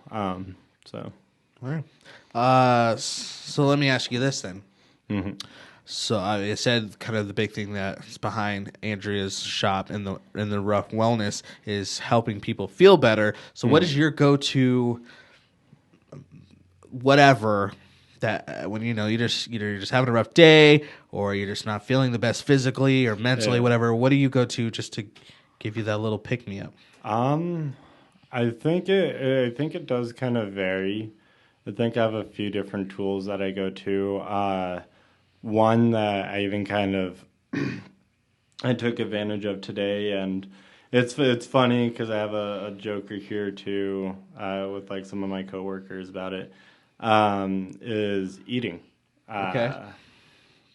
So all right. So let me ask you this then. So I said kind of the big thing that's behind Andrea's shop in the Rough Wellness is helping people feel better. So what is your go-to whatever that when you're just having a rough day or you're just not feeling the best physically or mentally, whatever, what do you go to just to give you that little pick-me-up? I think it does kind of vary. I think I have a few different tools that I go to. One that I even kind of I took advantage of today, and it's funny because I have a joker here too with like some of my coworkers about it. Is eating. Okay.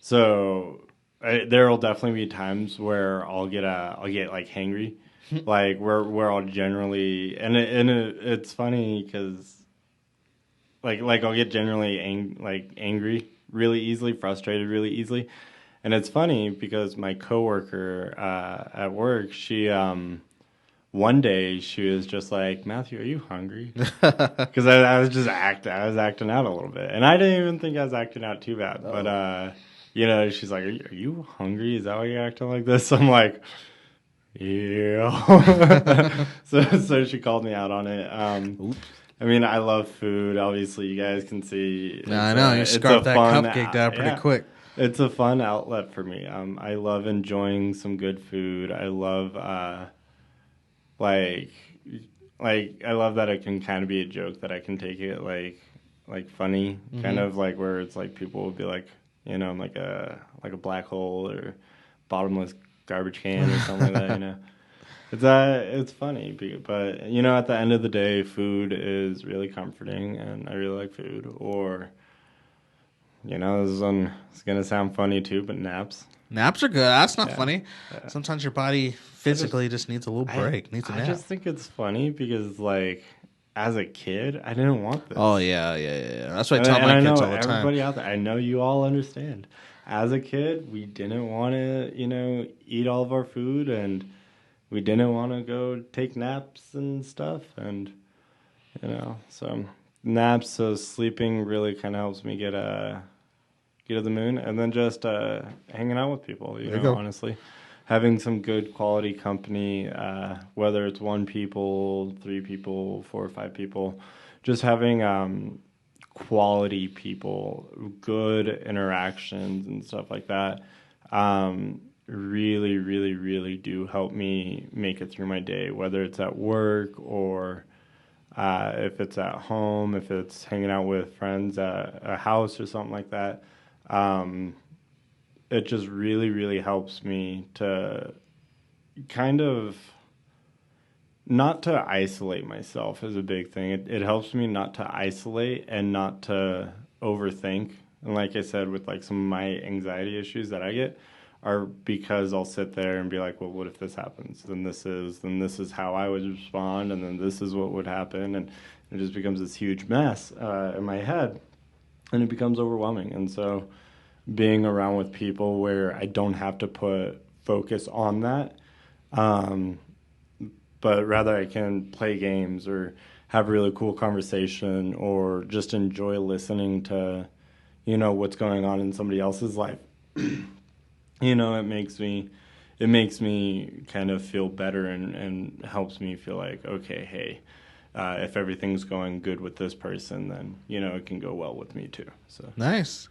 So there will definitely be times where I'll get like hangry, like where I'll generally it's funny because like I'll get generally angry really easily, frustrated really easily. And it's funny because my coworker at work, she one day she was just like, "Matthew, are you hungry?" Because I was acting out a little bit, and I didn't even think I was acting out too bad. Oh. But she's like, "Are you hungry? Is that why you're acting like this?" I'm like, "Yeah." so she called me out on it. Oops. I mean, I love food. Obviously, you guys can see. I know. You scarfed that cupcake down pretty quick. It's a fun outlet for me. I love enjoying some good food. I love, I love that it can kind of be a joke that I can take it like funny, kind of like where it's like people will be like, like a black hole or bottomless garbage can or something like that, It's funny, but at the end of the day, food is really comforting, and I really like food. Or, it's gonna sound funny too, but naps. Naps are good. That's not funny. Yeah. Sometimes your body physically just needs a little break, needs a nap. I just think it's funny because, like, as a kid, I didn't want this. Oh, yeah. That's what I tell my kids all the time. Everybody out there, I know you all understand. As a kid, we didn't want to, eat all of our food, and we didn't want to go take naps and stuff, and, so naps, so sleeping really kind of helps me get to the moon, and then just hanging out with people, honestly. Having some good quality company, whether it's 1 people, 3 people, 4 or 5 people, just having quality people, good interactions and stuff like that, really, really, really do help me make it through my day, whether it's at work or if it's at home, if it's hanging out with friends at a house or something like that. It just really, really helps me to kind of not to isolate myself is a big thing. It helps me not to isolate and not to overthink. And like I said, with like some of my anxiety issues that I get are because I'll sit there and be like, well, what if this happens? Then this is how I would respond, and then this is what would happen, and it just becomes this huge mess in my head, and it becomes overwhelming. And so being around with people where I don't have to put focus on that, but rather I can play games or have really cool conversation or just enjoy listening to, what's going on in somebody else's life. It makes me kind of feel better and helps me feel like, okay, hey, if everything's going good with this person, then, it can go well with me too. So Nice.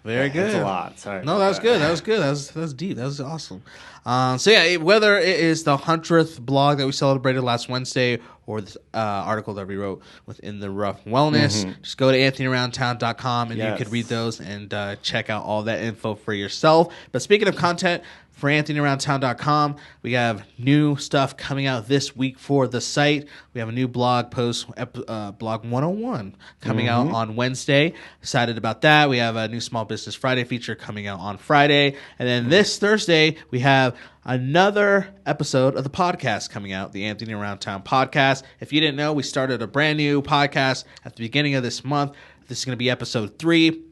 Very good. That's a lot. Sorry. No, that was good. That was good. That was deep. That was awesome. So yeah, whether it is the 100th blog that we celebrated last Wednesday or this article that we wrote within the Rough Wellness, just go to anthonyaroundtown.com and you could read those and check out all that info for yourself. But speaking of content, for anthonyaroundtown.com, we have new stuff coming out this week for the site. We have a new blog post, blog 101, coming out on Wednesday. Excited about that. We have a new Small Business Friday feature coming out on Friday. And then this Thursday, we have another episode of the podcast coming out, the Anthony Around Town podcast. If you didn't know, we started a brand new podcast at the beginning of this month. This is going to be episode 3.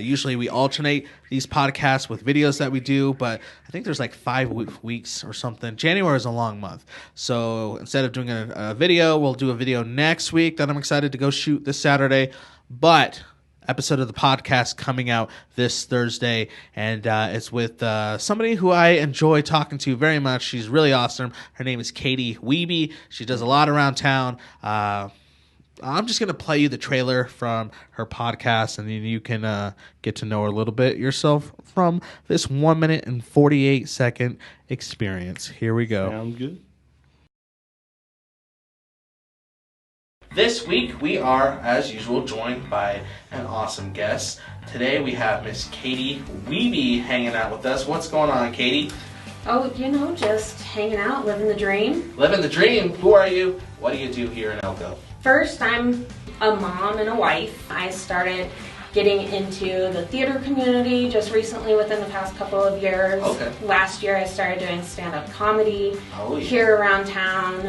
Usually we alternate these podcasts with videos that we do, but I think there's like 5 weeks or something. January is a long month. So instead of doing a video, we'll do a video next week that I'm excited to go shoot this Saturday. But episode of the podcast coming out this Thursday, and it's with somebody who I enjoy talking to very much. She's really awesome. Her name is Katie Wiebe. She does a lot around town. I'm just going to play you the trailer from her podcast, and then you can get to know her a little bit yourself from this 1 minute and 48 second experience. Here we go. Sounds good. This week, we are, as usual, joined by an awesome guest. Today, we have Miss Katie Wiebe hanging out with us. What's going on, Katie? Oh, just hanging out, living the dream. Living the dream? Who are you? What do you do here in Elko? First, I'm a mom and a wife. I started getting into the theater community just recently within the past couple of years. Okay. Last year, I started doing stand-up comedy here around town.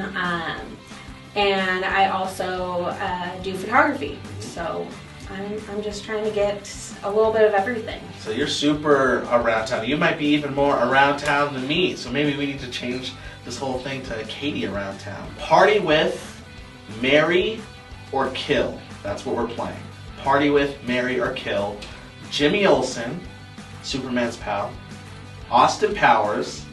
And I also do photography. So I'm just trying to get a little bit of everything. So you're super around town. You might be even more around town than me. So maybe we need to change this whole thing to Katie around town. Party with, marry, or kill. That's what we're playing. Party with, marry, or kill. Jimmy Olsen, Superman's pal, Austin Powers,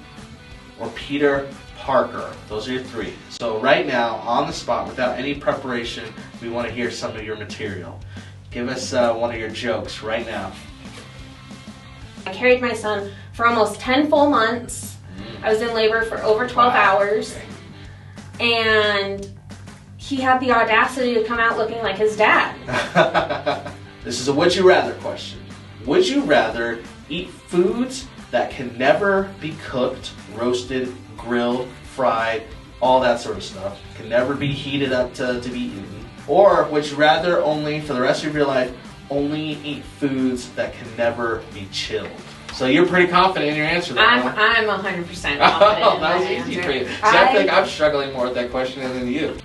or Peter Parker. Those are your 3. So right now, on the spot, without any preparation, we want to hear some of your material. Give us one of your jokes right now. I carried my son for almost 10 full months. I was in labor for over 12 hours. And he had the audacity to come out looking like his dad. This is a would you rather question. Would you rather eat foods that can never be cooked, roasted, grilled, fried, all that sort of stuff, can never be heated up to be eaten? Or would you rather only, for the rest of your life, only eat foods that can never be chilled? So you're pretty confident in your answer there. I'm 100% confident. Oh, that was easy for you. See, I think I'm struggling more with that question than you.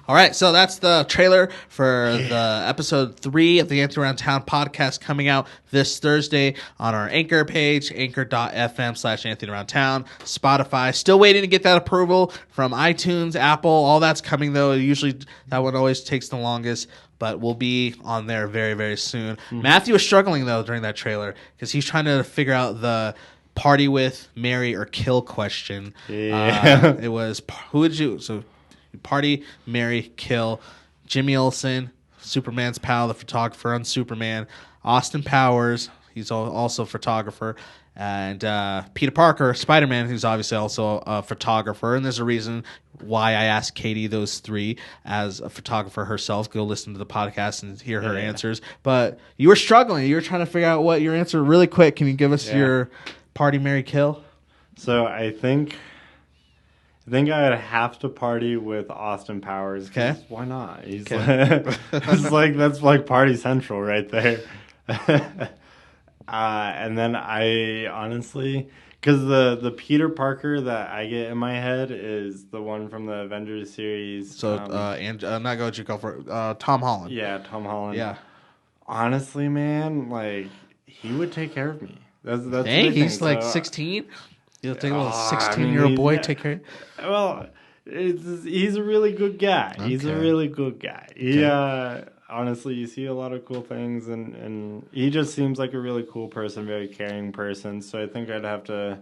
All right, so that's the trailer for the episode 3 of the Anthony Around Town podcast coming out this Thursday on our Anchor page, anchor.fm/Anthony Around Town, Spotify. Still waiting to get that approval from iTunes, Apple. All that's coming, though. Usually that one always takes the longest, but we'll be on there very, very soon. Matthew was struggling, though, during that trailer because he's trying to figure out the party with, marry, or kill question. Yeah. It was, who would you... So, party, marry, kill. Jimmy Olsen, Superman's pal, the photographer on Superman. Austin Powers, he's also a photographer. And Peter Parker, Spider-Man, who's obviously also a photographer. And there's a reason why I asked Katie those 3 as a photographer herself. Go listen to the podcast and hear her answers. But you were struggling. You were trying to figure out what your answer really quick. Can you give us your party, marry, kill? So I think I would have to party with Austin Powers. Okay. Why not? He's like, that's like party central right there. And then I honestly, because the Peter Parker that I get in my head is the one from the Avengers series. So, not go what you call for Tom Holland. Yeah, Tom Holland. Yeah. Honestly, man, like, he would take care of me. That's the Dang, big he's thing. like So, 16. You'll take a little I 16-year-old mean, boy yeah. take care. Well, he's a really good guy. He's a Okay. really good guy. He honestly, you see a lot of cool things, and he just seems like a really cool person, very caring person. So I think I'd have to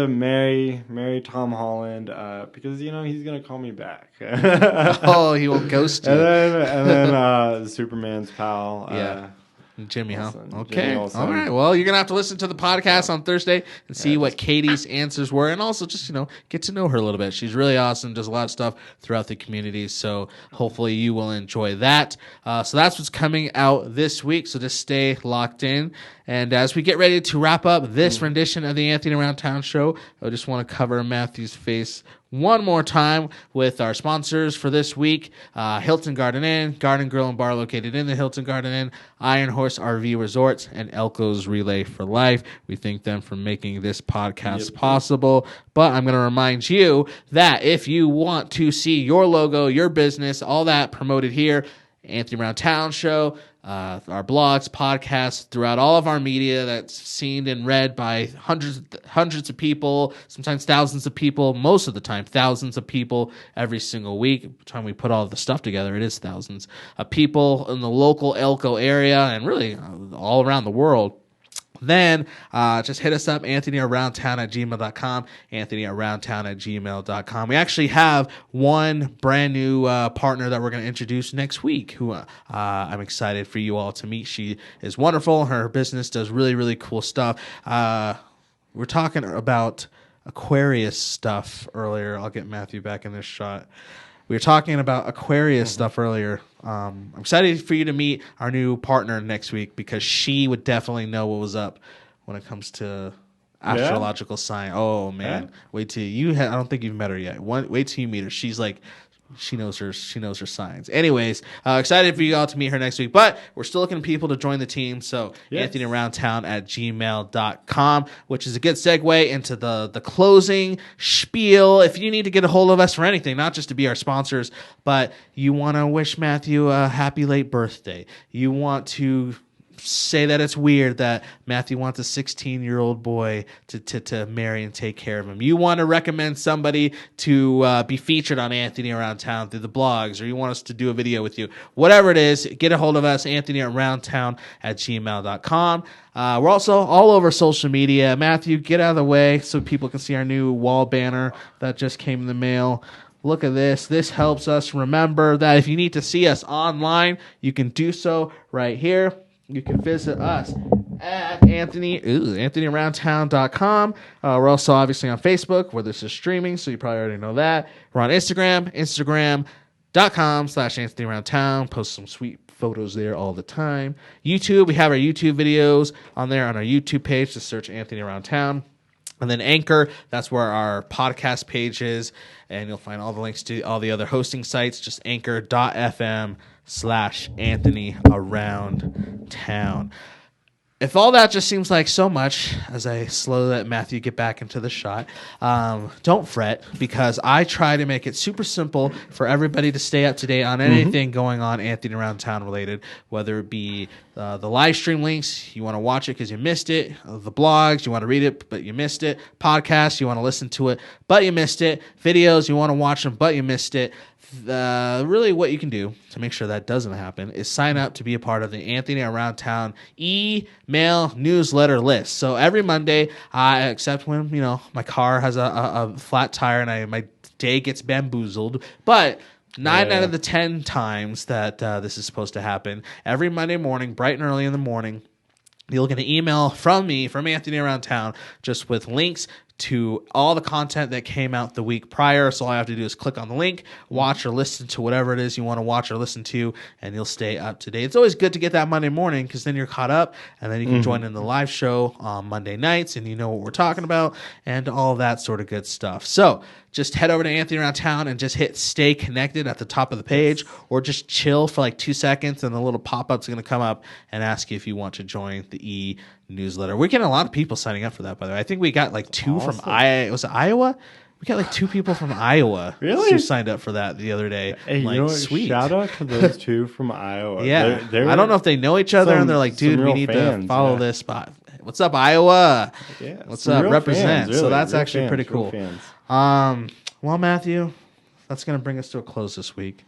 marry Tom Holland because he's gonna call me back. Oh, he will ghost you. and then Superman's pal. Yeah. Jimmy, huh? Olsen. Okay. Jimmy Olsen. All right. Well, you're going to have to listen to the podcast on Thursday and see what Katie's answers were, and also just, get to know her a little bit. She's really awesome, does a lot of stuff throughout the community, so hopefully you will enjoy that. So that's what's coming out this week, so just stay locked in. And as we get ready to wrap up this rendition of the Anthony Around Town show, I just want to cover Matthew's face one more time with our sponsors for this week. Hilton Garden Inn, Garden Grill and Bar located in the Hilton Garden Inn, Iron Horse RV Resorts, and Elko's Relay for Life. We thank them for making this podcast possible. But I'm going to remind you that if you want to see your logo, your business, all that promoted here, Anthony Around Town show, our blogs, podcasts, throughout all of our media that's seen and read by hundreds of people, sometimes thousands of people, most of the time thousands of people every single week. By the time we put all the stuff together, it is thousands of people in the local Elko area and really all around the world. Then just hit us up, anthonyaroundtown@gmail.com, anthonyaroundtown@gmail.com. We actually have one brand new partner that we're going to introduce next week who I'm excited for you all to meet. She is wonderful. Her business does really, really cool stuff. We're talking about Aquarius stuff earlier. I'll get Matthew back in this shot. We were talking about Aquarius stuff earlier. I'm excited for you to meet our new partner next week because she would definitely know what was up when it comes to astrological sign. Oh man, Yeah. Wait till I don't think you've met her yet. Wait till you meet her. She's like, she knows her signs. Anyways, excited for you all to meet her next week. But we're still looking for people to join the team. So anthonyaroundtown@gmail.com, which is a good segue into the closing spiel. If you need to get a hold of us for anything, not just to be our sponsors, but you want to wish Matthew a happy late birthday. You want to say that it's weird that Matthew wants a 16-year-old boy to marry and take care of him. You want to recommend somebody to be featured on Anthony Around Town through the blogs, or you want us to do a video with you. Whatever it is, get a hold of us, anthonyaroundtown@gmail.com. We're also all over social media. Matthew, get out of the way so people can see our new wall banner that just came in the mail. Look at this. This helps us remember that if you need to see us online, you can do so right here. You can visit us at anthonyaroundtown.com. We're also obviously on Facebook, where this is streaming, so you probably already know that. We're on Instagram, instagram.com/anthonyaroundtown. Post some sweet photos there all the time. YouTube, we have our YouTube videos on there on our YouTube page. Just search Anthony Around Town. And then Anchor, that's where our podcast page is, and you'll find all the links to all the other hosting sites, just anchor.fm/Anthony Around Town. if all that just seems like so much as I slowly let Matthew get back into the shot, don't fret, because I try to make it super simple for everybody to stay up to date on anything going on Anthony Around Town related, whether it be the live stream links, you want to watch it because you missed it, the blogs, you want to read it but you missed it, podcasts, you want to listen to it but you missed it, videos, you want to watch them but you missed it. Really what you can do to make sure that doesn't happen is sign up to be a part of the Anthony Around Town email newsletter list. So every Monday, except when my car has a flat tire and my day gets bamboozled, but 9 out of the 10 times that this is supposed to happen, every Monday morning, bright and early in the morning, you'll get an email from me, from Anthony Around Town, just with links to all the content that came out the week prior. So all I have to do is click on the link, watch or listen to whatever it is you want to watch or listen to, and you'll stay up to date. It's always good to get that Monday morning, because then you're caught up, and then you can join in the live show on Monday nights, and you know what we're talking about, and all that sort of good stuff. So just head over to Anthony Around Town and just hit stay connected at the top of the page, or just chill for like 2 seconds, and the little pop-up's going to come up and ask you if you want to join the e-newsletter. We're getting a lot of people signing up for that, by the way. I think we got like 2 from was it Iowa? We got like 2 people from Iowa who signed up for that the other day. Hey, like, you know what? Sweet. Shout out to those 2 from Iowa. Yeah. They're I don't know if they know each other, and they're like, dude, we need to follow this spot. What's up, Iowa? Yeah, what's up? Represent. Fans, really. So that's real actually fans, pretty cool. Fans. Well, Matthew, that's going to bring us to a close this week.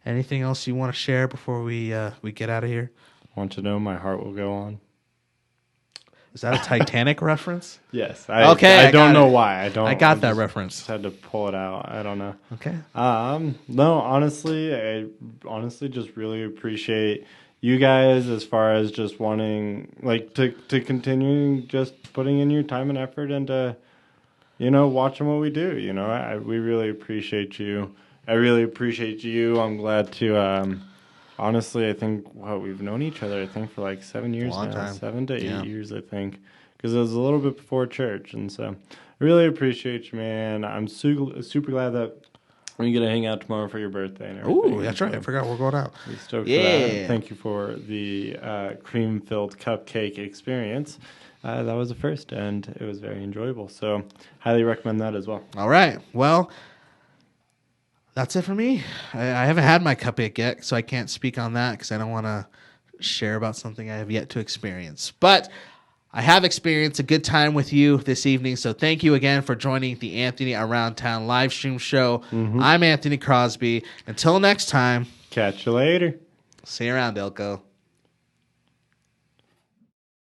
Anything else you want to share before we get out of here? Want to know my heart will go on? Is that a Titanic reference? Yes. I don't know why. I got that reference. Just had to pull it out. I don't know. Okay. No, honestly, I just really appreciate you guys as far as just wanting to continue just putting in your time and effort into watching what we do. We really appreciate you. I really appreciate you. I'm glad to honestly, I think we've known each other, I think, for like 7 years now. Time. 7 to 8 years, I think, because it was a little bit before church. And so I really appreciate you, man. I'm super glad that we get to hang out tomorrow for your birthday and everything. Ooh, that's right. I forgot we're going out. We're stoked for that. Thank you for the cream-filled cupcake experience. That was the first, and it was very enjoyable. So highly recommend that as well. All right. Well, that's it for me. I haven't had my cupcake yet, so I can't speak on that because I don't want to share about something I have yet to experience. But I have experienced a good time with you this evening, so thank you again for joining the Anthony Around Town live stream show. I'm Anthony Crosby. Until next time. Catch you later. See you around, Elko.